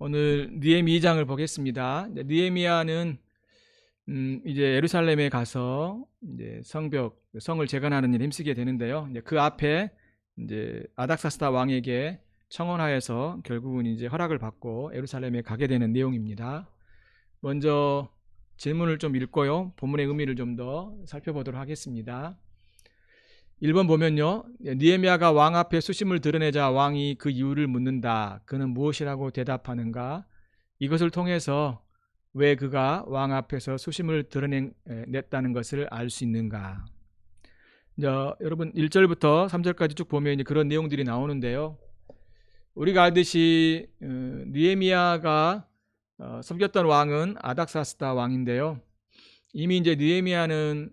오늘 느헤미 2장을 보겠습니다. 느헤미야는 이제 예루살렘에 가서 이제 성을 재건하는 일에 힘쓰게 되는데요. 이제 그 앞에 이제 아닥사스다 왕에게 청원하여서 결국은 이제 허락을 받고 예루살렘에 가게 되는 내용입니다. 먼저 질문을 좀 읽고요. 본문의 의미를 좀 더 살펴보도록 하겠습니다. 1번 보면요. 느헤미야가 왕 앞에 수심을 드러내자 왕이 그 이유를 묻는다. 그는 무엇이라고 대답하는가? 이것을 통해서 왜 그가 왕 앞에서 수심을 드러냈다는 것을 알 수 있는가? 여러분 1절부터 3절까지 쭉 보면 이제 그런 내용들이 나오는데요. 우리가 알듯이 느헤미야가 섬겼던 왕은 아닥사스다 왕인데요. 이미 이제 느헤미야는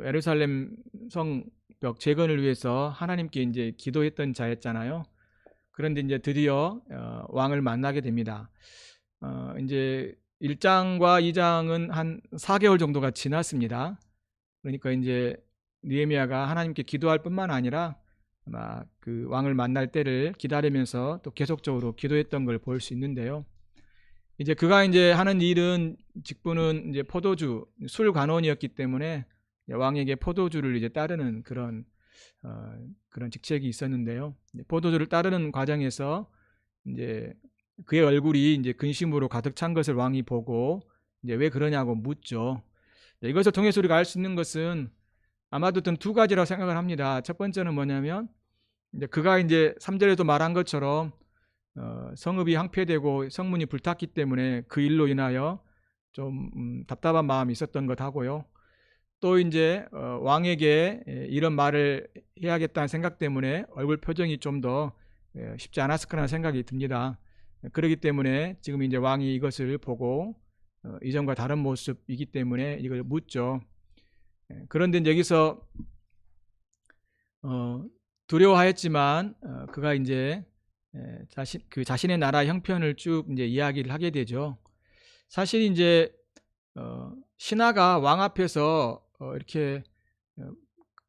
예루살렘 성벽 재건을 위해서 하나님께 이제 기도했던 자였잖아요. 그런데 이제 드디어 왕을 만나게 됩니다. 이제 1장과 2장은 한 4개월 정도가 지났습니다. 그러니까 이제 느헤미야가 하나님께 기도할 뿐만 아니라 아마 그 왕을 만날 때를 기다리면서 또 계속적으로 기도했던 걸 볼 수 있는데요. 이제 그가 이제 하는 일은 직분은 이제 포도주 술 관원이었기 때문에 왕에게 포도주를 이제 따르는 그런 직책이 있었는데요. 포도주를 따르는 과정에서 이제 그의 얼굴이 이제 근심으로 가득 찬 것을 왕이 보고 이제 왜 그러냐고 묻죠. 이것을 통해서 우리가 알 수 있는 것은 아마도 두 가지라고 생각을 합니다. 첫 번째는 뭐냐면 이제 그가 이제 3절에도 말한 것처럼 성읍이 황폐되고 성문이 불탔기 때문에 그 일로 인하여 좀 답답한 마음이 있었던 것 하고요. 또 이제 왕에게 이런 말을 해야겠다는 생각 때문에 얼굴 표정이 좀 더 쉽지 않았을 거라는 생각이 듭니다. 그렇기 때문에 지금 이제 왕이 이것을 보고 이전과 다른 모습이기 때문에 이걸 묻죠. 그런데 이제 여기서 두려워하였지만 그가 이제 자신의 나라 형편을 쭉 이제 이야기를 하게 되죠. 사실 이제 신하가 왕 앞에서 이렇게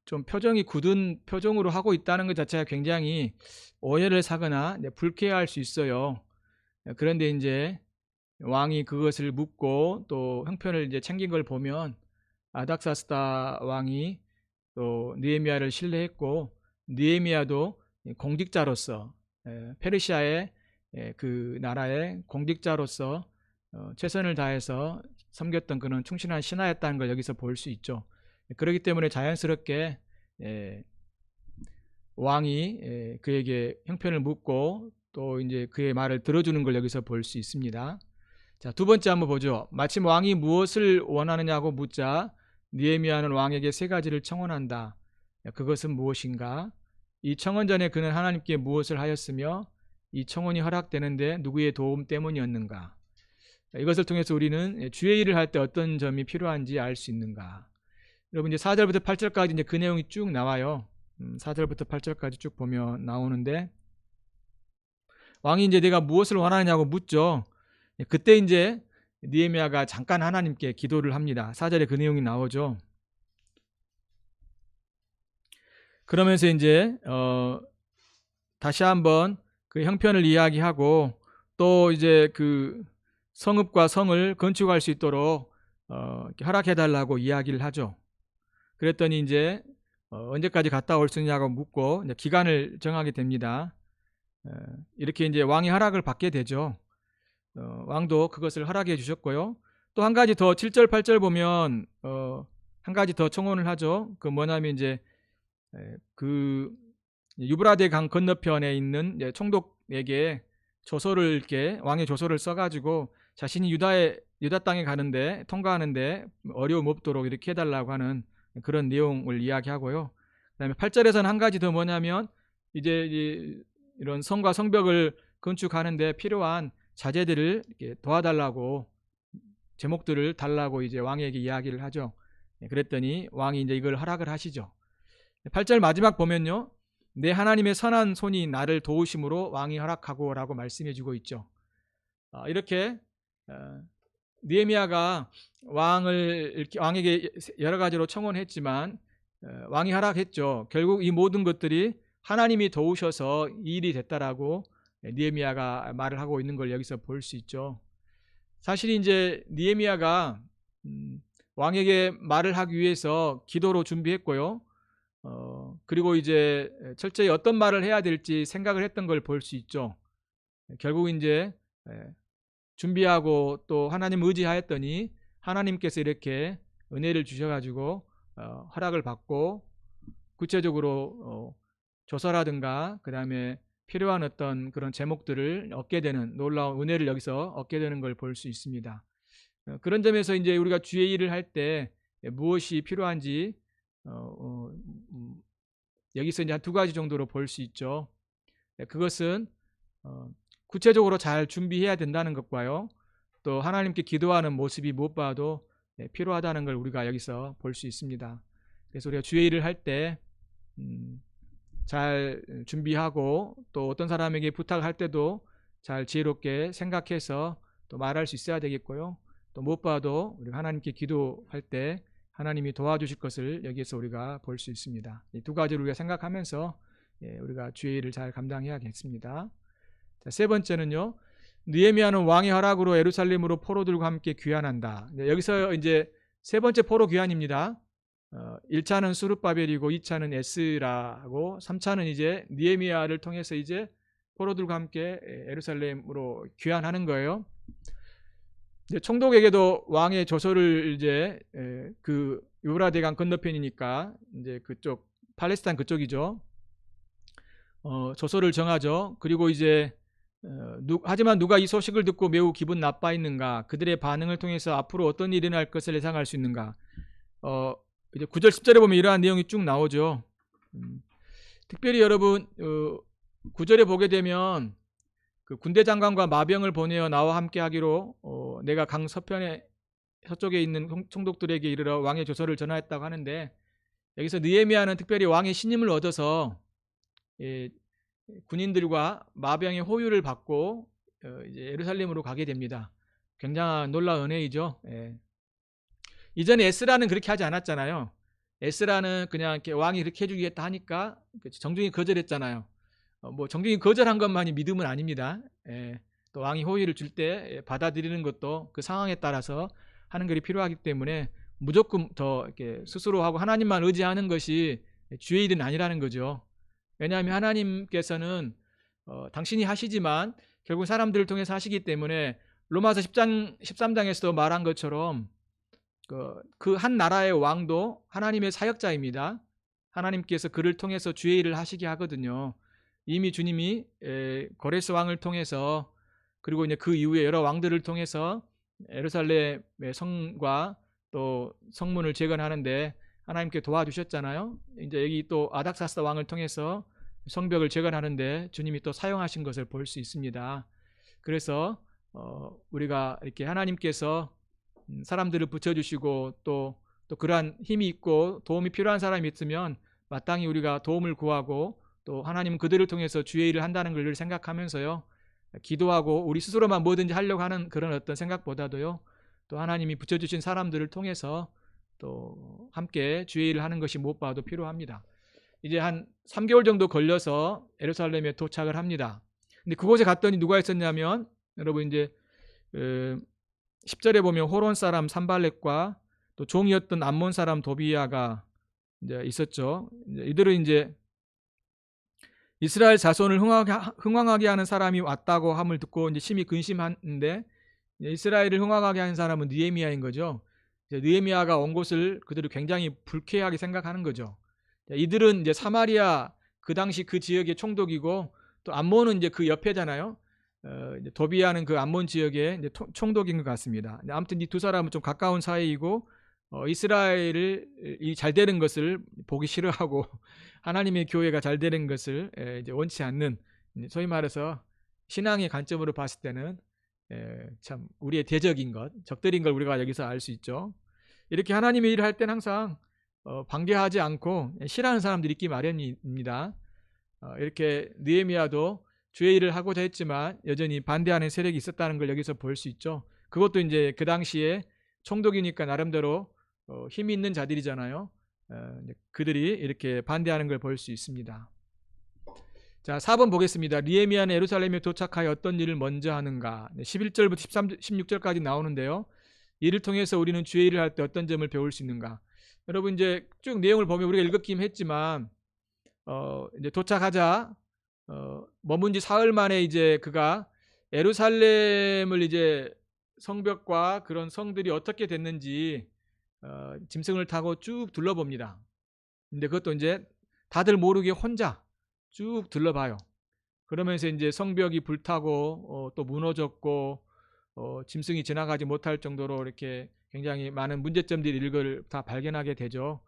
좀 표정이 굳은 표정으로 하고 있다는 것 자체가 굉장히 오해를 사거나 불쾌할 수 있어요. 그런데 이제 왕이 그것을 묻고 또 형편을 이제 챙긴 걸 보면 아닥사스다 왕이 또 느헤미야를 신뢰했고 느헤미야도 공직자로서 페르시아의 그 나라의 공직자로서 최선을 다해서 섬겼던 그런 충실한 신하였다는 걸 여기서 볼 수 있죠. 그렇기 때문에 자연스럽게 왕이 그에게 형편을 묻고 또 이제 그의 말을 들어주는 걸 여기서 볼 수 있습니다. 자, 두 번째 한번 보죠. 마침 왕이 무엇을 원하느냐고 묻자 느헤미야는 왕에게 세 가지를 청원한다. 그것은 무엇인가? 이 청원 전에 그는 하나님께 무엇을 하였으며 이 청원이 허락되는데 누구의 도움 때문이었는가? 이것을 통해서 우리는 주의 일을 할 때 어떤 점이 필요한지 알 수 있는가? 여러분 이제 4절부터 8절까지 이제 그 내용이 쭉 나와요. 4절부터 8절까지 쭉 보면 나오는데 왕이 이제 내가 무엇을 원하느냐고 묻죠. 그때 이제 느헤미야가 잠깐 하나님께 기도를 합니다. 4절에 그 내용이 나오죠. 그러면서 이제 다시 한번 그 형편을 이야기하고 또 이제 그 성읍과 성을 건축할 수 있도록 허락해달라고 이야기를 하죠. 그랬더니 이제 언제까지 갔다 올 수 있냐고 묻고 이제 기간을 정하게 됩니다. 이렇게 이제 왕이 허락을 받게 되죠. 왕도 그것을 허락해 주셨고요. 또 한 가지 더 7절 8절 보면 한 가지 더 청원을 하죠. 그 뭐냐면 이제 그 유브라데 강 건너편에 있는 총독에게 조서를 이렇게 왕의 조서를 써가지고 자신이 유다 땅에 가는데 통과하는데 어려움 없도록 이렇게 해달라고 하는 그런 내용을 이야기하고요. 그다음에 8절에서는 한 가지 더 뭐냐면 이제 이런 성과 성벽을 건축하는데 필요한 자재들을 이렇게 도와달라고 제목들을 달라고 이제 왕에게 이야기를 하죠. 그랬더니 왕이 이제 이걸 허락을 하시죠. 8절 마지막 보면요. 내 하나님의 선한 손이 나를 도우심으로 왕이 허락하고 라고 말씀해 주고 있죠. 이렇게 느헤미야가 왕에게 여러 가지로 청원했지만 왕이 허락했죠. 결국 이 모든 것들이 하나님이 도우셔서 이 일이 됐다라고 느헤미야가 말을 하고 있는 걸 여기서 볼 수 있죠. 사실 이제 느헤미야가 왕에게 말을 하기 위해서 기도로 준비했고요. 그리고 이제 철저히 어떤 말을 해야 될지 생각을 했던 걸 볼 수 있죠. 결국 이제 준비하고 또 하나님 의지하였더니 하나님께서 이렇게 은혜를 주셔가지고 허락을 받고 구체적으로 조서라든가 그 다음에 필요한 어떤 그런 제목들을 얻게 되는 놀라운 은혜를 여기서 얻게 되는 걸 볼 수 있습니다. 그런 점에서 이제 우리가 주의 일을 할 때 무엇이 필요한지 여기서 이제 한 두 가지 정도로 볼 수 있죠. 그것은 구체적으로 잘 준비해야 된다는 것과요. 또 하나님께 기도하는 모습이 무엇보다도 필요하다는 걸 우리가 여기서 볼 수 있습니다. 그래서 우리가 주의 일을 할 때 잘 준비하고 또 어떤 사람에게 부탁을 할 때도 잘 지혜롭게 생각해서 또 말할 수 있어야 되겠고요. 또 무엇보다도 우리가 하나님께 기도할 때 하나님이 도와주실 것을 여기에서 우리가 볼 수 있습니다. 이 두 가지를 우리가 생각하면서 우리가 주의 일을 잘 감당해야겠습니다. 자, 세 번째는요. 느헤미야는 왕의 허락으로 예루살렘으로 포로들과 함께 귀환한다. 여기서 이제 세 번째 포로 귀환입니다. 1차는 스룹바벨이고 2차는 에스라고 3차는 이제 느헤미야를 통해서 이제 포로들과 함께 예루살렘으로 귀환하는 거예요. 이제 총독에게도 왕의 조서를 이제 그 유브라데강 건너편이니까 이제 그쪽 팔레스타인 그쪽이죠. 조서를 정하죠. 그리고 이제 하지만 누가 이 소식을 듣고 매우 기분 나빠했는가? 그들의 반응을 통해서 앞으로 어떤 일이 일어날 것을 예상할 수 있는가? 이제 9절 10절에 보면 이러한 내용이 쭉 나오죠. 특별히 여러분 9절에 보게 되면 그 군대 장관과 마병을 보내어 나와 함께 하기로 내가 강 서편에 서쪽에 있는 총독들에게 이르러 왕의 조서를 전하였다고 하는데 여기서 느헤미야는 특별히 왕의 신임을 얻어서 군인들과 마병의 호유를 받고 이제 예루살렘으로 가게 됩니다. 굉장한 놀라운 은혜이죠. 이전에 에스라는 그렇게 하지 않았잖아요. 에스라는 그냥 이렇게 왕이 이렇게 해주겠다 하니까 정중히 거절했잖아요. 뭐 정중히 거절한 것만이 믿음은 아닙니다. 또 왕이 호의를 줄 때 받아들이는 것도 그 상황에 따라서 하는 것이 필요하기 때문에 무조건 더 이렇게 스스로 하고 하나님만 의지하는 것이 주의 일은 아니라는 거죠. 왜냐하면 하나님께서는 당신이 하시지만 결국 사람들을 통해서 하시기 때문에 로마서 13장에서도 말한 것처럼 그 한 나라의 왕도 하나님의 사역자입니다. 하나님께서 그를 통해서 주의 일을 하시게 하거든요. 이미 주님이 고레스 왕을 통해서 그리고 이제 그 이후에 여러 왕들을 통해서 예루살렘의 성과 또 성문을 재건하는데 하나님께 도와주셨잖아요. 이제 여기 또 아닥사스다 왕을 통해서 성벽을 재건하는데 주님이 또 사용하신 것을 볼 수 있습니다. 그래서 우리가 이렇게 하나님께서 사람들을 붙여주시고 또 그러한 힘이 있고 도움이 필요한 사람이 있으면 마땅히 우리가 도움을 구하고 또 하나님은 그들을 통해서 주의 일을 한다는 걸 생각하면서요. 기도하고 우리 스스로만 뭐든지 하려고 하는 그런 어떤 생각보다도요. 또 하나님이 붙여주신 사람들을 통해서 또 함께 주의 일을 하는 것이 무엇보다도 필요합니다. 이제 한 3개월 정도 걸려서 예루살렘에 도착을 합니다. 근데 그곳에 갔더니 누가 있었냐면 여러분 이제 10절에 보면 호론 사람 산발렛과 또 종이었던 암몬 사람 도비야가 이제 있었죠. 이들은 이제 이스라엘 자손을 흥왕하게 하는 사람이 왔다고 함을 듣고 이제 심히 근심하는데 이스라엘을 흥왕하게 하는 사람은 느헤미야인 거죠. 느헤미야가 온 곳을 그들이 굉장히 불쾌하게 생각하는 거죠. 이들은 이제 사마리아 그 당시 그 지역의 총독이고 또 암몬은 이제 그 옆에잖아요. 도비야는 그 암몬 지역의 이제 총독인 것 같습니다. 아무튼 이 두 사람은 좀 가까운 사이이고 이스라엘이 잘 되는 것을 보기 싫어하고 하나님의 교회가 잘 되는 것을 이제 원치 않는 소위 말해서 신앙의 관점으로 봤을 때는 참 우리의 대적인 것, 적들인 걸 우리가 여기서 알 수 있죠. 이렇게 하나님의 일을 할 때는 항상 반대하지 않고 싫어하는 사람들이 있기 마련입니다. 이렇게 느헤미야도 주의 일을 하고자 했지만 여전히 반대하는 세력이 있었다는 걸 여기서 볼 수 있죠. 그것도 이제 그 당시에 총독이니까 나름대로 힘이 있는 자들이잖아요. 그들이 이렇게 반대하는 걸 볼 수 있습니다. 자, 4번 보겠습니다. 느헤미야는 예루살렘에 도착하여 어떤 일을 먼저 하는가. 11절부터 16절까지 나오는데요. 이를 통해서 우리는 주의 일을 할 때 어떤 점을 배울 수 있는가. 여러분 이제 쭉 내용을 보면 우리가 읽었긴 했지만 이제 도착하자 머문 지 사흘 만에 이제 그가 예루살렘을 이제 성벽과 그런 성들이 어떻게 됐는지 짐승을 타고 쭉 둘러봅니다. 근데 그것도 이제 다들 모르게 혼자 쭉 둘러봐요. 그러면서 이제 성벽이 불타고 또 무너졌고 짐승이 지나가지 못할 정도로 이렇게 굉장히 많은 문제점들이 이걸 다 발견하게 되죠.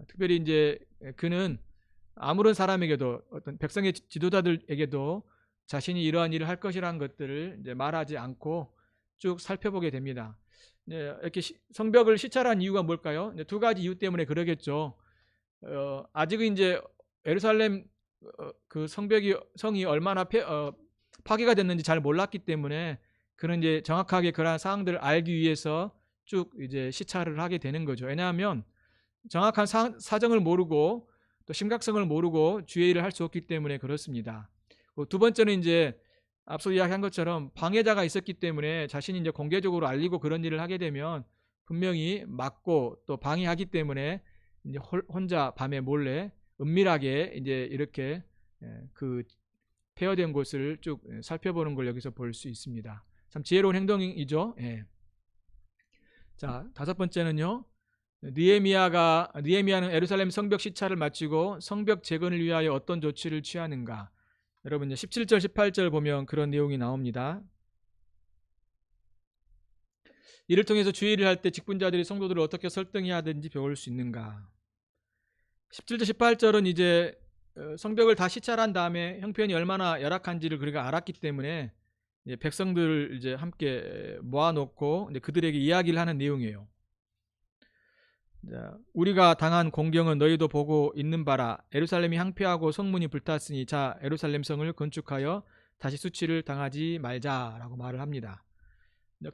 특별히 이제 그는 아무런 사람에게도 어떤 백성의 지도자들에게도 자신이 이러한 일을 할 것이라는 것들을 이제 말하지 않고 쭉 살펴보게 됩니다. 이렇게 성벽을 시찰한 이유가 뭘까요? 두 가지 이유 때문에 그러겠죠. 아직은 이제 예루살렘 그 성이 얼마나 파괴가 됐는지 잘 몰랐기 때문에 그런 이제 정확하게 그러한 사항들을 알기 위해서 쭉 이제 시찰을 하게 되는 거죠. 왜냐하면 정확한 사정을 모르고 또 심각성을 모르고 주의 일을 할 수 없기 때문에 그렇습니다. 두 번째는 이제 앞서 이야기한 것처럼 방해자가 있었기 때문에 자신이 이제 공개적으로 알리고 그런 일을 하게 되면 분명히 막고 또 방해하기 때문에 이제 혼자 밤에 몰래 은밀하게 이제 이렇게 그 폐허된 곳을 쭉 살펴보는 걸 여기서 볼 수 있습니다. 참 지혜로운 행동이죠. 예. 자, 5번째는요. 느헤미야는 예루살렘 성벽 시찰을 마치고 성벽 재건을 위하여 어떤 조치를 취하는가. 여러분 17절 18절 보면 그런 내용이 나옵니다. 이를 통해서 주의 일을 할 때 직분자들이 성도들을 어떻게 설득해야 하는지 배울 수 있는가. 17절 18절은 이제 성벽을 다 시찰한 다음에 형편이 얼마나 열악한지를 그가 알았기 때문에 이제 백성들을 이제 함께 모아놓고 이제 그들에게 이야기를 하는 내용이에요. 자, 우리가 당한 공경은 너희도 보고 있는 바라. 예루살렘이 황폐하고 성문이 불탔으니 자 예루살렘 성을 건축하여 다시 수치를 당하지 말자라고 말을 합니다.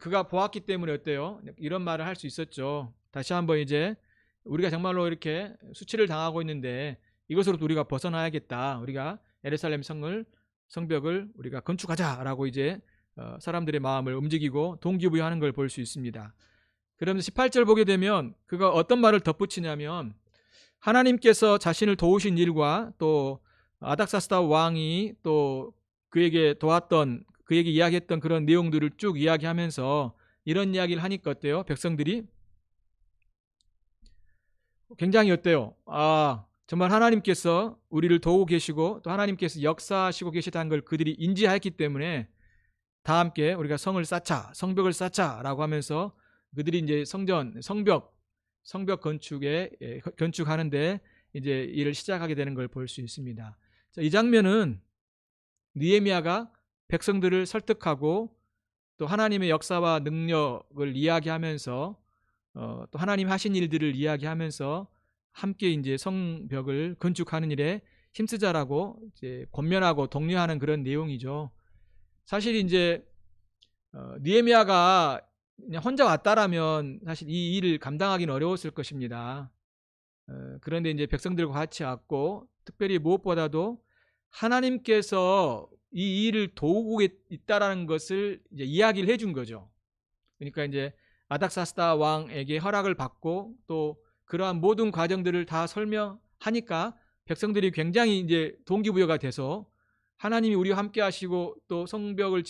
그가 보았기 때문에 어때요? 이런 말을 할 수 있었죠. 다시 한번 이제 우리가 정말로 이렇게 수치를 당하고 있는데 이것으로도 우리가 벗어나야겠다. 우리가 예루살렘 성벽을 우리가 건축하자라고 이제 사람들의 마음을 움직이고 동기부여하는 걸 볼 수 있습니다. 그러면서 18절 보게 되면 그가 어떤 말을 덧붙이냐면 하나님께서 자신을 도우신 일과 또 아닥사스다 왕이 또 그에게 도왔던 그에게 이야기했던 그런 내용들을 쭉 이야기하면서 이런 이야기를 하니까 어때요? 백성들이 굉장히 어때요? 정말 하나님께서 우리를 도우고 계시고 또 하나님께서 역사하시고 계시다는 걸 그들이 인지했기 때문에 다 함께 우리가 성벽을 쌓자라고 하면서 그들이 이제 성벽 건축하는데 이제 일을 시작하게 되는 걸 볼 수 있습니다. 자, 이 장면은 느헤미야가 백성들을 설득하고 또 하나님의 역사와 능력을 이야기하면서 또 하나님 하신 일들을 이야기하면서 함께 이제 성벽을 건축하는 일에 힘쓰자라고 이제 권면하고 독려하는 그런 내용이죠. 사실 이제 느헤미야가 그냥 혼자 왔다라면 사실 이 일을 감당하기는 어려웠을 것입니다. 그런데 이제 백성들과 같이 왔고 특별히 무엇보다도 하나님께서 이 일을 도우고 있다라는 것을 이제 이야기를 해준 거죠. 그러니까 이제 아닥사스다 왕에게 허락을 받고 또 그러한 모든 과정들을 다 설명하니까 백성들이 굉장히 이제 동기부여가 돼서 하나님이 우리와 함께 하시고 또 성벽을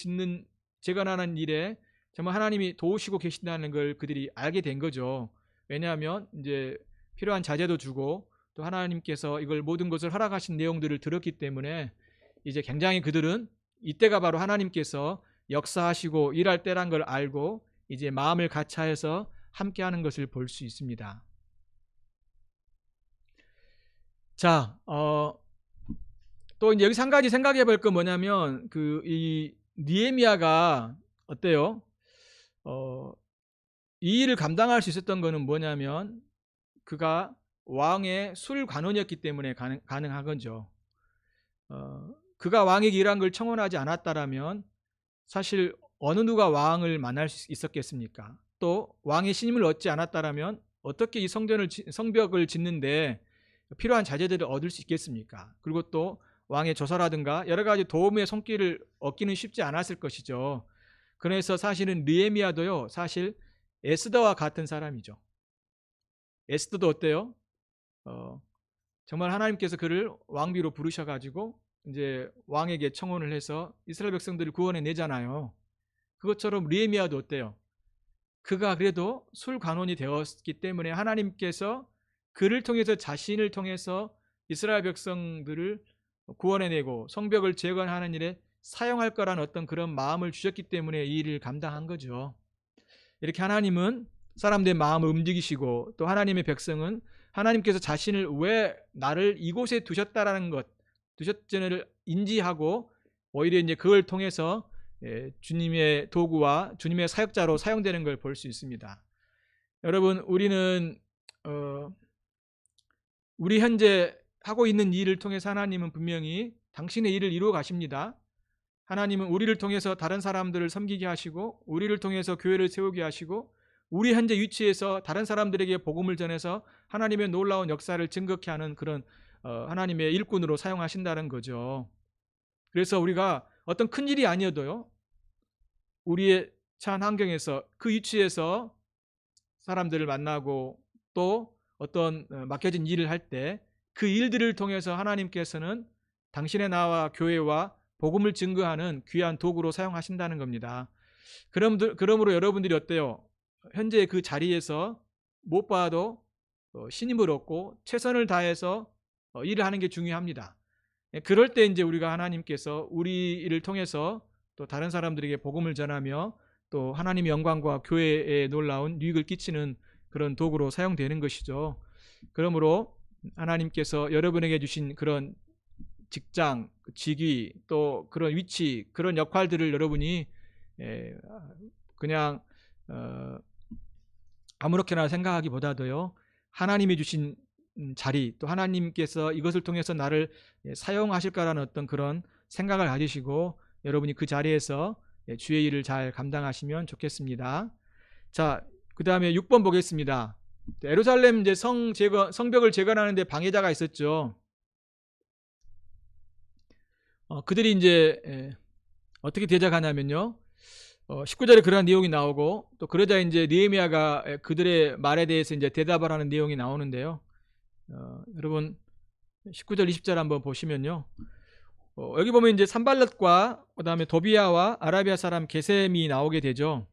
재건하는 일에 정말 하나님이 도우시고 계신다는 걸 그들이 알게 된 거죠. 왜냐하면 이제 필요한 자재도 주고 또 하나님께서 이걸 모든 것을 허락하신 내용들을 들었기 때문에 이제 굉장히 그들은 이때가 바로 하나님께서 역사하시고 일할 때란 걸 알고 이제 마음을 같이하여서 함께하는 것을 볼 수 있습니다. 자, 또 이제 여기서 한 가지 생각해 볼 건 뭐냐면 이 느헤미야가 어때요? 이 일을 감당할 수 있었던 거는 뭐냐면 그가 왕의 술관원이었기 때문에 가능한 거죠. 그가 왕에게 이러한 걸 청원하지 않았다라면 사실 어느 누가 왕을 만날 수 있었겠습니까? 또 왕의 신임을 얻지 않았다라면 어떻게 이 성벽을 짓는데 필요한 자재들을 얻을 수 있겠습니까? 그리고 또 왕의 조사라든가 여러 가지 도움의 손길을 얻기는 쉽지 않았을 것이죠. 그래서 사실은 느헤미야도요, 사실 에스더와 같은 사람이죠. 에스더도 어때요? 정말 하나님께서 그를 왕비로 부르셔가지고 이제 왕에게 청혼을 해서 이스라엘 백성들을 구원해 내잖아요. 그것처럼 느헤미야도 어때요? 그가 그래도 술관원이 되었기 때문에 하나님께서 그를 통해서, 자신을 통해서 이스라엘 백성들을 구원해내고 성벽을 재건하는 일에 사용할 거란 어떤 그런 마음을 주셨기 때문에 이 일을 감당한 거죠. 이렇게 하나님은 사람들의 마음을 움직이시고, 또 하나님의 백성은 하나님께서 자신을 왜 나를 이곳에 두셨다라는 것, 두셨전을 인지하고 오히려 이제 그걸 통해서 주님의 도구와 주님의 사역자로 사용되는 걸 볼 수 있습니다. 여러분, 우리는 우리 현재 하고 있는 일을 통해서 하나님은 분명히 당신의 일을 이루어 가십니다. 하나님은 우리를 통해서 다른 사람들을 섬기게 하시고, 우리를 통해서 교회를 세우게 하시고, 우리 현재 위치에서 다른 사람들에게 복음을 전해서 하나님의 놀라운 역사를 증거케 하는 그런 하나님의 일꾼으로 사용하신다는 거죠. 그래서 우리가 어떤 큰 일이 아니어도요, 우리의 처한 환경에서 그 위치에서 사람들을 만나고 또 어떤 맡겨진 일을 할 때 그 일들을 통해서 하나님께서는 당신의 나와 교회와 복음을 증거하는 귀한 도구로 사용하신다는 겁니다. 그러므로 여러분들이 어때요? 현재 그 자리에서 무엇보다도 신임을 얻고 최선을 다해서 일을 하는 게 중요합니다. 그럴 때 이제 우리가 하나님께서 우리 일을 통해서 또 다른 사람들에게 복음을 전하며 또 하나님의 영광과 교회에 놀라운 유익을 끼치는 그런 도구로 사용되는 것이죠. 그러므로 하나님께서 여러분에게 주신 그런 직장, 직위, 또 그런 위치, 그런 역할들을 여러분이 그냥 아무렇게나 생각하기보다도요, 하나님이 주신 자리, 또 하나님께서 이것을 통해서 나를 사용하실까라는 어떤 그런 생각을 가지시고 여러분이 그 자리에서 주의 일을 잘 감당하시면 좋겠습니다. 자, 그 다음에 6번 보겠습니다. 예루살렘 이제 성벽을 재건하는데 방해자가 있었죠. 그들이 이제 어떻게 대적하냐면요, 19절에 그러한 내용이 나오고, 또 그러자 이제 느헤미야가 그들의 말에 대해서 이제 대답을 하는 내용이 나오는데요. 여러분 19절 20절 한번 보시면요, 여기 보면 이제 산발랏과 그다음에 도비야와 아라비아 사람 게셈이 나오게 되죠.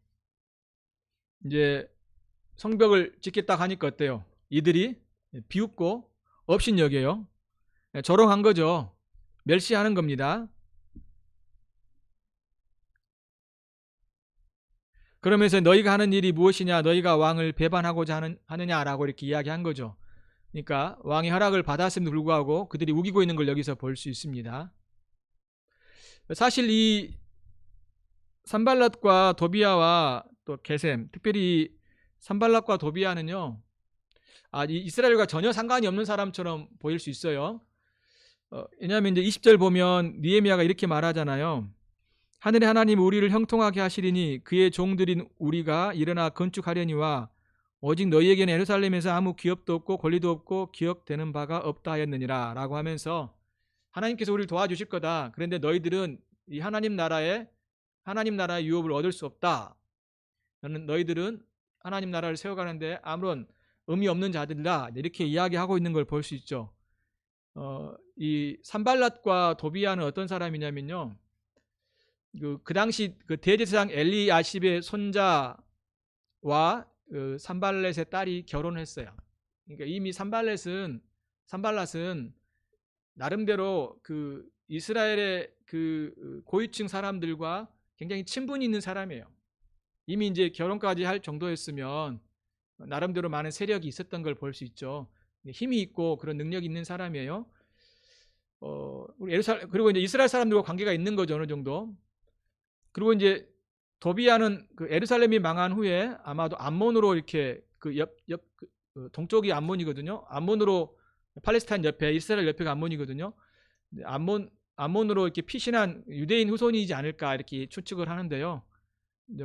이제 성벽을 짓겠다 하니까 어때요? 이들이 비웃고 업신여겨요. 조롱한 거죠. 멸시하는 겁니다. 그러면서 너희가 하는 일이 무엇이냐, 너희가 왕을 배반하고자 하느냐라고 이렇게 이야기한 거죠. 그러니까 왕의 허락을 받았음에도 불구하고 그들이 우기고 있는 걸 여기서 볼 수 있습니다. 사실 이 산발랏과 도비야와 또 게셈, 특별히 산발랏과 도비야는요, 이스라엘과 전혀 상관이 없는 사람처럼 보일 수 있어요. 왜냐하면 이제 20절 보면 느헤미야가 이렇게 말하잖아요. 하늘의 하나님 우리를 형통하게 하시리니 그의 종들인 우리가 일어나 건축하려니와 오직 너희에게는 예루살렘에서 아무 기업도 없고 권리도 없고 기억되는 바가 없다 하였느니라 라고 하면서 하나님께서 우리를 도와주실 거다. 그런데 너희들은 이 하나님 나라의 유업을 얻을 수 없다. 너희들은 하나님 나라를 세워가는데 아무런 의미 없는 자들이다. 이렇게 이야기하고 있는 걸 볼 수 있죠. 이 산발랏과 도비야는 어떤 사람이냐면요, 그 당시 그 대제사장 엘리야십의 손자와 그 산발렛의 딸이 결혼했어요. 그러니까 이미 산발렛은 나름대로 그 이스라엘의 그 고위층 사람들과 굉장히 친분이 있는 사람이에요. 이미 이제 결혼까지 할 정도였으면 나름대로 많은 세력이 있었던 걸 볼 수 있죠. 힘이 있고 그런 능력이 있는 사람이에요. 그리고 이제 이스라엘 사람들과 관계가 있는 거죠, 어느 정도. 그리고 이제 도비야는 그 예루살렘이 망한 후에 아마도 암몬으로 이렇게 그 동쪽이 암몬이거든요. 암몬으로 팔레스타인 옆에, 이스라엘 옆에가 암몬이거든요. 암몬으로 이렇게 피신한 유대인 후손이지 않을까 이렇게 추측을 하는데요.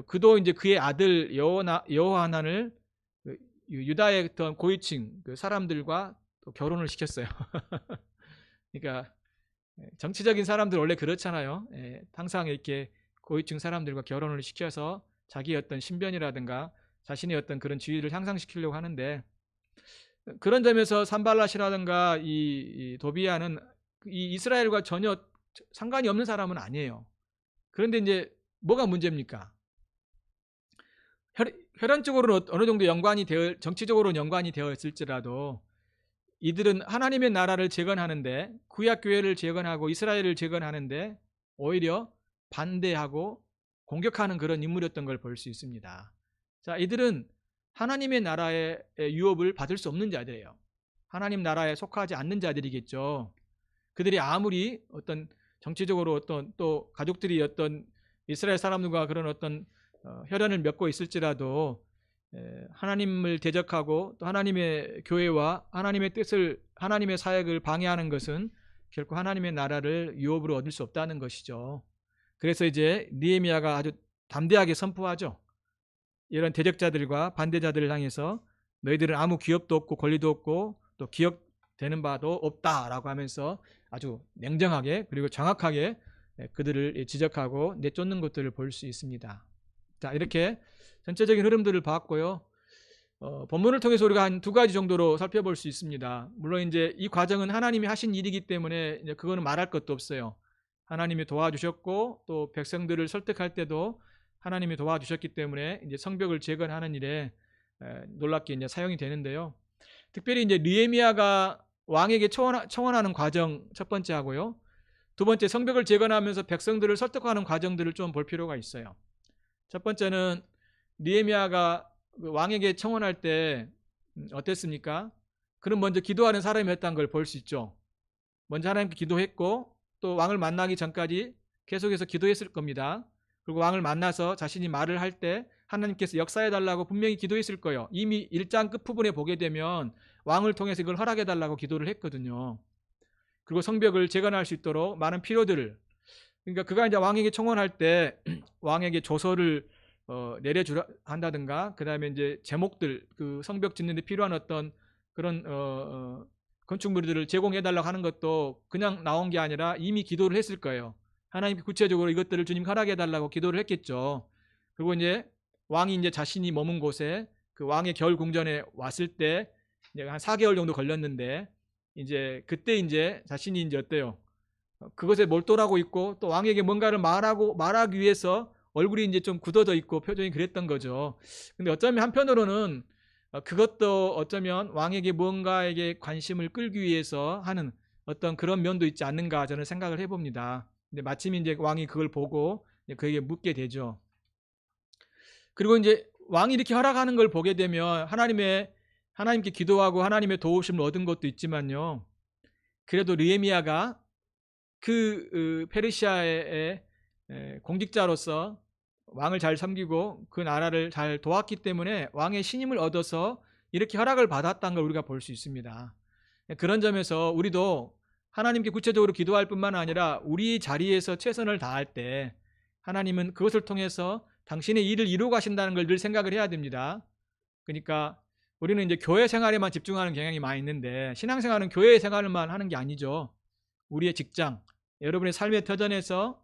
그도 이제 그의 아들 여호하난을 유다의 어떤 고위층 그 사람들과 또 결혼을 시켰어요. 그러니까 정치적인 사람들 원래 그렇잖아요. 항상 이렇게 고위층 사람들과 결혼을 시켜서 자기의 어떤 신변이라든가 자신의 어떤 그런 지위를 향상시키려고 하는데, 그런 점에서 산발랏이라든가 이 도비아는 이 이스라엘과 전혀 상관이 없는 사람은 아니에요. 그런데 이제 뭐가 문제입니까? 혈연적으로는 어느 정도 정치적으로는 연관이 되어 있을지라도 이들은 하나님의 나라를 재건하는데, 구약 교회를 재건하고 이스라엘을 재건하는데 오히려 반대하고 공격하는 그런 인물이었던 걸 볼 수 있습니다. 자, 이들은 하나님의 나라의 유업을 받을 수 없는 자들이에요. 하나님 나라에 속하지 않는 자들이겠죠. 그들이 아무리 어떤 정치적으로 어떤 또 가족들이 어떤 이스라엘 사람들과 그런 어떤 혈연을 맺고 있을지라도 하나님을 대적하고 또 하나님의 교회와 하나님의 뜻을, 하나님의 사역을 방해하는 것은 결코 하나님의 나라를 유업으로 얻을 수 없다는 것이죠. 그래서 이제 느헤미야가 아주 담대하게 선포하죠. 이런 대적자들과 반대자들을 향해서 너희들은 아무 기업도 없고 권리도 없고 또 기억되는 바도 없다라고 하면서 아주 냉정하게 그리고 정확하게 그들을 지적하고 내쫓는 것들을 볼 수 있습니다. 자, 이렇게 전체적인 흐름들을 봤고요. 본문을 통해서 우리가 한 두 가지 정도로 살펴볼 수 있습니다. 물론 이제 이 과정은 하나님이 하신 일이기 때문에 이제 그거는 말할 것도 없어요. 하나님이 도와주셨고 또 백성들을 설득할 때도 하나님이 도와주셨기 때문에 이제 성벽을 재건하는 일에 놀랍게 이제 사용이 되는데요. 특별히 이제 느헤미야가 왕에게 청원하는 과정 첫 번째 하고요. 두 번째, 성벽을 재건하면서 백성들을 설득하는 과정들을 좀 볼 필요가 있어요. 첫 번째는 느헤미야가 왕에게 청원할 때 어땠습니까? 그는 먼저 기도하는 사람이었다는 걸 볼 수 있죠. 먼저 하나님께 기도했고 또 왕을 만나기 전까지 계속해서 기도했을 겁니다. 그리고 왕을 만나서 자신이 말을 할 때 하나님께서 역사해달라고 분명히 기도했을 거예요. 이미 1장 끝부분에 보게 되면 왕을 통해서 이걸 허락해달라고 기도를 했거든요. 그리고 성벽을 재건할 수 있도록 많은 필요들을, 그러니까 그가 이제 왕에게 청원할 때 왕에게 조서를 내려주라 한다든가, 그 다음에 이제 제목들, 그 성벽 짓는 데 필요한 어떤 그런 건축물들을 제공해달라고 하는 것도 그냥 나온 게 아니라 이미 기도를 했을 거예요. 하나님께 구체적으로 이것들을 주님 허락해달라고 기도를 했겠죠. 그리고 이제 왕이 이제 자신이 머문 곳에 그 왕의 겨울 궁전에 왔을 때 이제 한 4개월 정도 걸렸는데, 이제 그때 이제 자신이 이제 어때요? 그것에 몰두하고 있고 또 왕에게 뭔가를 말하기 위해서 얼굴이 이제 좀 굳어져 있고 표정이 그랬던 거죠. 근데 어쩌면 한편으로는 그것도 어쩌면 왕에게 뭔가에게 관심을 끌기 위해서 하는 어떤 그런 면도 있지 않는가 저는 생각을 해봅니다. 근데 마침 이제 왕이 그걸 보고 그에게 묻게 되죠. 그리고 이제 왕이 이렇게 허락하는 걸 보게 되면 하나님께 기도하고 하나님의 도우심을 얻은 것도 있지만요. 그래도 느헤미야가 그 페르시아의 공직자로서 왕을 잘 섬기고 그 나라를 잘 도왔기 때문에 왕의 신임을 얻어서 이렇게 허락을 받았다는 걸 우리가 볼 수 있습니다. 그런 점에서 우리도 하나님께 구체적으로 기도할 뿐만 아니라 우리 자리에서 최선을 다할 때 하나님은 그것을 통해서 당신의 일을 이루어 가신다는 걸 늘 생각을 해야 됩니다. 그러니까 우리는 이제 교회 생활에만 집중하는 경향이 많이 있는데, 신앙생활은 교회 생활만 하는 게 아니죠. 우리의 직장, 여러분의 삶의 터전에서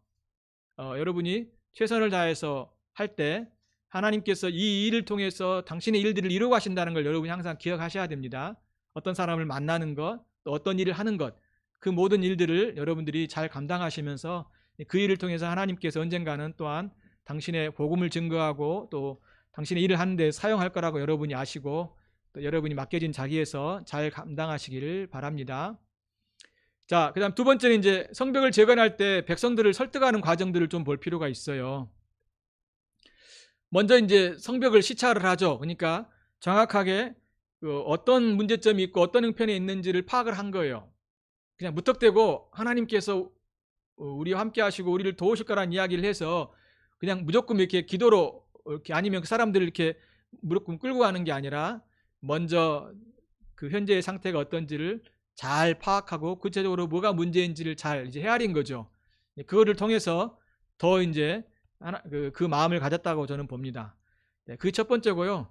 여러분이 최선을 다해서 할 때 하나님께서 이 일을 통해서 당신의 일들을 이루어 가신다는 걸 여러분이 항상 기억하셔야 됩니다. 어떤 사람을 만나는 것, 또 어떤 일을 하는 것, 그 모든 일들을 여러분들이 잘 감당하시면서 그 일을 통해서 하나님께서 언젠가는 또한 당신의 복음을 증거하고 또 당신의 일을 하는 데 사용할 거라고 여러분이 아시고 또 여러분이 맡겨진 자리에서 잘 감당하시기를 바랍니다. 자, 그다음 두 번째는 이제 성벽을 재건할 때 백성들을 설득하는 과정들을 좀 볼 필요가 있어요. 먼저 이제 성벽을 시찰을 하죠. 그러니까 정확하게 어떤 문제점이 있고 어떤 형편에 있는지를 파악을 한 거예요. 그냥 무턱대고 하나님께서 우리와 함께 하시고 우리를 도우실 거라는 이야기를 해서 그냥 무조건 이렇게 기도로 이렇게 아니면 그 사람들을 이렇게 무릎 꿇고 끌고 가는 게 아니라 먼저 그 현재의 상태가 어떤지를 잘 파악하고 구체적으로 뭐가 문제인지를 잘 이제 헤아린 거죠. 그거를 통해서 더 이제 그 마음을 가졌다고 저는 봅니다. 그게 첫 번째고요.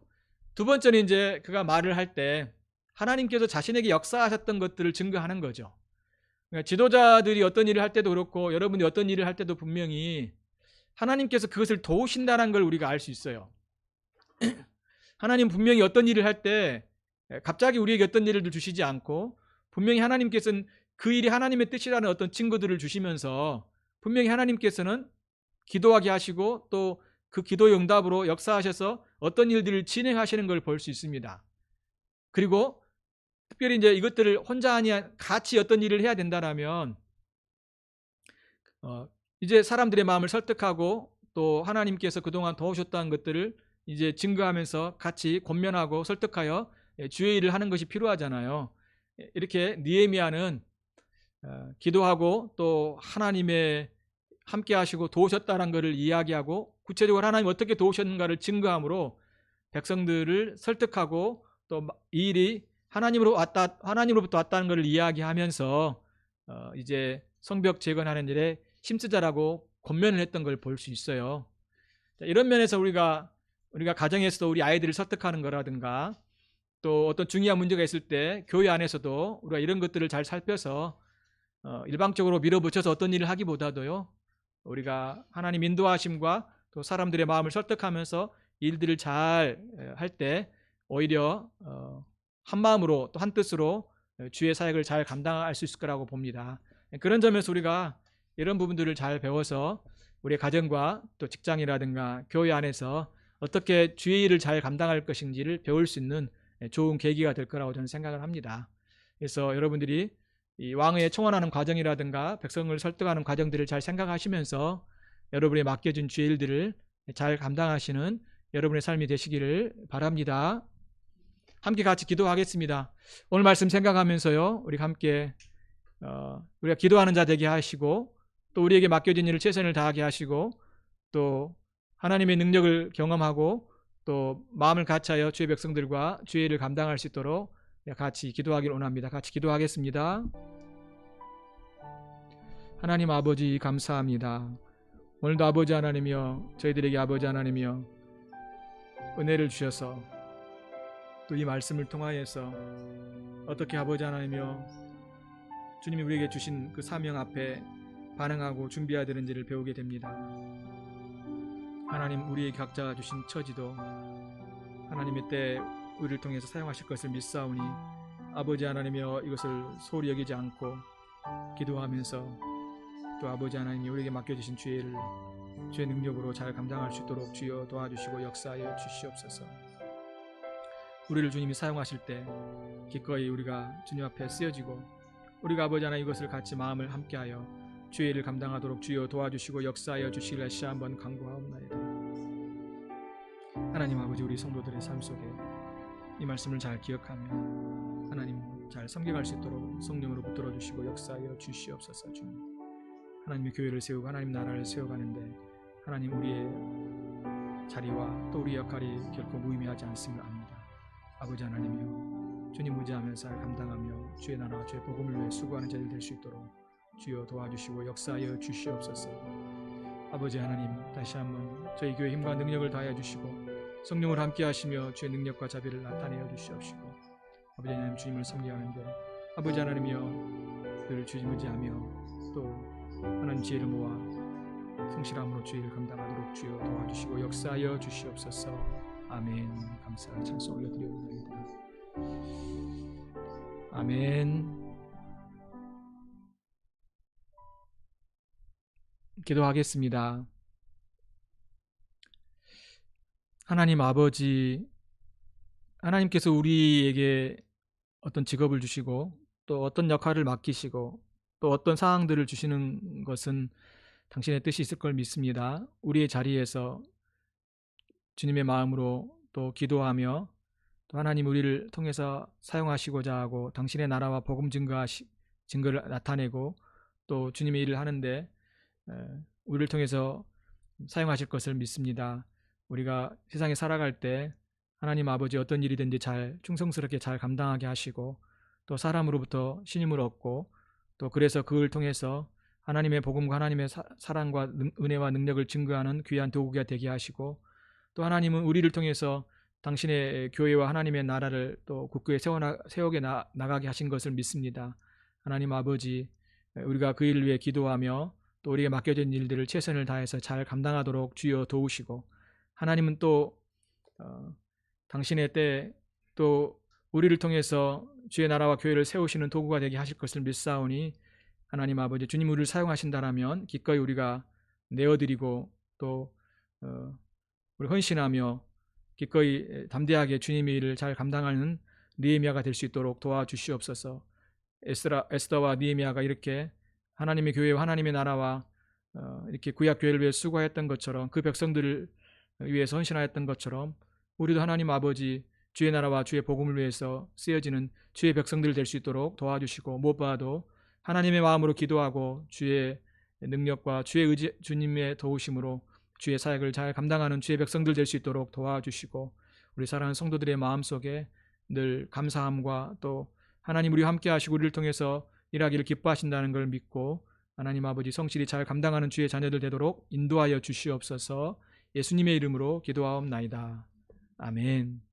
두 번째는 이제 그가 말을 할 때 하나님께서 자신에게 역사하셨던 것들을 증거하는 거죠. 그러니까 지도자들이 어떤 일을 할 때도 그렇고 여러분이 어떤 일을 할 때도 분명히 하나님께서 그것을 도우신다는 걸 우리가 알 수 있어요. 하나님 분명히 어떤 일을 할 때 갑자기 우리에게 어떤 일을 주시지 않고 분명히 하나님께서는 그 일이 하나님의 뜻이라는 어떤 증거들을 주시면서 분명히 하나님께서는 기도하게 하시고 또 그 기도의 응답으로 역사하셔서 어떤 일들을 진행하시는 걸 볼 수 있습니다. 그리고 특별히 이제 이것들을 혼자 아니 같이 어떤 일을 해야 된다라면 이제 사람들의 마음을 설득하고 또 하나님께서 그동안 도우셨다는 것들을 이제 증거하면서 같이 권면하고 설득하여 주의 일을 하는 것이 필요하잖아요. 이렇게 느헤미야는 기도하고 또 하나님의 함께 하시고 도우셨다는 것을 이야기하고 구체적으로 하나님 어떻게 도우셨는가를 증거함으로 백성들을 설득하고 또 이 일이 하나님으로부터 왔다는 것을 이야기하면서 이제 성벽 재건하는 일에 힘쓰자라고 권면을 했던 걸 볼 수 있어요. 이런 면에서 우리가 가정에서도 우리 아이들을 설득하는 거라든가 또 어떤 중요한 문제가 있을 때 교회 안에서도 우리가 이런 것들을 잘 살펴서 일방적으로 밀어붙여서 어떤 일을 하기보다도요, 우리가 하나님 인도하심과 또 사람들의 마음을 설득하면서 일들을 잘 할 때 오히려 한 마음으로 또 한 뜻으로 주의 사역을 잘 감당할 수 있을 거라고 봅니다. 그런 점에서 우리가 이런 부분들을 잘 배워서 우리의 가정과 또 직장이라든가 교회 안에서 어떻게 주의 일을 잘 감당할 것인지를 배울 수 있는 좋은 계기가 될 거라고 저는 생각을 합니다. 그래서 여러분들이 이 왕위에 청원하는 과정이라든가 백성을 설득하는 과정들을 잘 생각하시면서 여러분이 맡겨진 주의 일들을 잘 감당하시는 여러분의 삶이 되시기를 바랍니다. 함께 같이 기도하겠습니다. 오늘 말씀 생각하면서요, 우리 함께 우리가 기도하는 자 되게 하시고 또 우리에게 맡겨진 일을 최선을 다하게 하시고 또 하나님의 능력을 경험하고 또 마음을 같이하여 주의 백성들과 주의 일을 감당할 수 있도록 같이 기도하기를 원합니다. 같이 기도하겠습니다. 하나님 아버지 감사합니다. 오늘도 아버지 하나님이여 저희들에게 아버지 하나님이여 은혜를 주셔서 또 이 말씀을 통하여서 어떻게 아버지 하나님이여 주님이 우리에게 주신 그 사명 앞에 반응하고 준비해야 되는지를 배우게 됩니다. 하나님 우리의 각자가 주신 처지도 하나님의 때 우리를 통해서 사용하실 것을 믿사오니 아버지 하나님이여 이것을 소홀히 여기지 않고 기도하면서 또 아버지 하나님이 우리에게 맡겨주신 주의 능력으로 잘 감당할 수 있도록 주여 도와주시고 역사하여 주시옵소서. 우리를 주님이 사용하실 때 기꺼이 우리가 주님 앞에 쓰여지고 우리가 아버지 하나님 이것을 같이 마음을 함께하여 주의 일을 감당하도록 주여 도와주시고 역사하여 주시기를 다시 한번 간구하옵나이다. 하나님 아버지 우리 성도들의 삶 속에 이 말씀을 잘 기억하며 하나님 잘 섬겨갈 수 있도록 성령으로 붙들어 주시고 역사하여 주시옵소서. 주님 하나님의 교회를 세우고 하나님 나라를 세워가는데 하나님 우리의 자리와 또 우리의 역할이 결코 무의미하지 않음을 압니다. 아버지 하나님이여 주님 의지하면서 잘 감당하며 주의 나라와 주의 복음을 위해 수고하는 자들 될 수 있도록 주여 도와주시고 역사하여 주시옵소서. 아버지 하나님 다시 한번 저희 교회 힘과 능력을 다하여 주시고 성령을 함께 하시며 주의 능력과 자비를 나타내어 주시옵시고 아버지 하나님 주님을 섬기하는데 아버지 하나님이여 늘 주님 의지하며 또 하나님 지혜를 모아 성실함으로 주의 일을 감당하도록 주여 도와주시고 역사하여 주시옵소서. 아멘. 감사 찬송 올려드리옵나이다. 아멘. 기도하겠습니다. 하나님 아버지, 하나님께서 우리에게 어떤 직업을 주시고 또 어떤 역할을 맡기시고 또 어떤 상황들을 주시는 것은 당신의 뜻이 있을 걸 믿습니다. 우리의 자리에서 주님의 마음으로 또 기도하며 또 하나님 우리를 통해서 사용하시고자 하고 당신의 나라와 복음 증거를 나타내고 또 주님의 일을 하는데 우리를 통해서 사용하실 것을 믿습니다. 우리가 세상에 살아갈 때 하나님 아버지 어떤 일이든지 잘 충성스럽게 잘 감당하게 하시고 또 사람으로부터 신임을 얻고 또 그래서 그걸 통해서 하나님의 복음과 하나님의 사랑과 은혜와 능력을 증거하는 귀한 도구가 되게 하시고 또 하나님은 우리를 통해서 당신의 교회와 하나님의 나라를 또 굳게 세워게 나가게 하신 것을 믿습니다. 하나님 아버지 우리가 그 일을 위해 기도하며 또 우리에게 맡겨진 일들을 최선을 다해서 잘 감당하도록 주여 도우시고, 하나님은 또 당신의 때 또 우리를 통해서 주의 나라와 교회를 세우시는 도구가 되게 하실 것을 믿사오니, 하나님 아버지, 주님 우리를 사용하신다라면 기꺼이 우리가 내어드리고 또 우리 헌신하며 기꺼이 담대하게 주님의 일을 잘 감당하는 느헤미야가 될 수 있도록 도와주시옵소서. 에스더와 느헤미야가 이렇게 하나님의 교회와 하나님의 나라와 이렇게 구약 교회를 위해 수고했던 것처럼, 그 백성들을 위해서 헌신하였던 것처럼, 우리도 하나님 아버지 주의 나라와 주의 복음을 위해서 쓰여지는 주의 백성들 될 수 있도록 도와주시고, 무엇보다도 하나님의 마음으로 기도하고 주의 능력과 주의 의지, 주님의 도우심으로 주의 사역을 잘 감당하는 주의 백성들 될 수 있도록 도와주시고, 우리 사랑하는 성도들의 마음속에 늘 감사함과 또 하나님 우리와 함께 하시고 우리를 통해서 일하기를 기뻐하신다는 걸 믿고, 하나님 아버지 성실히 잘 감당하는 주의 자녀들 되도록 인도하여 주시옵소서. 예수님의 이름으로 기도하옵나이다. 아멘.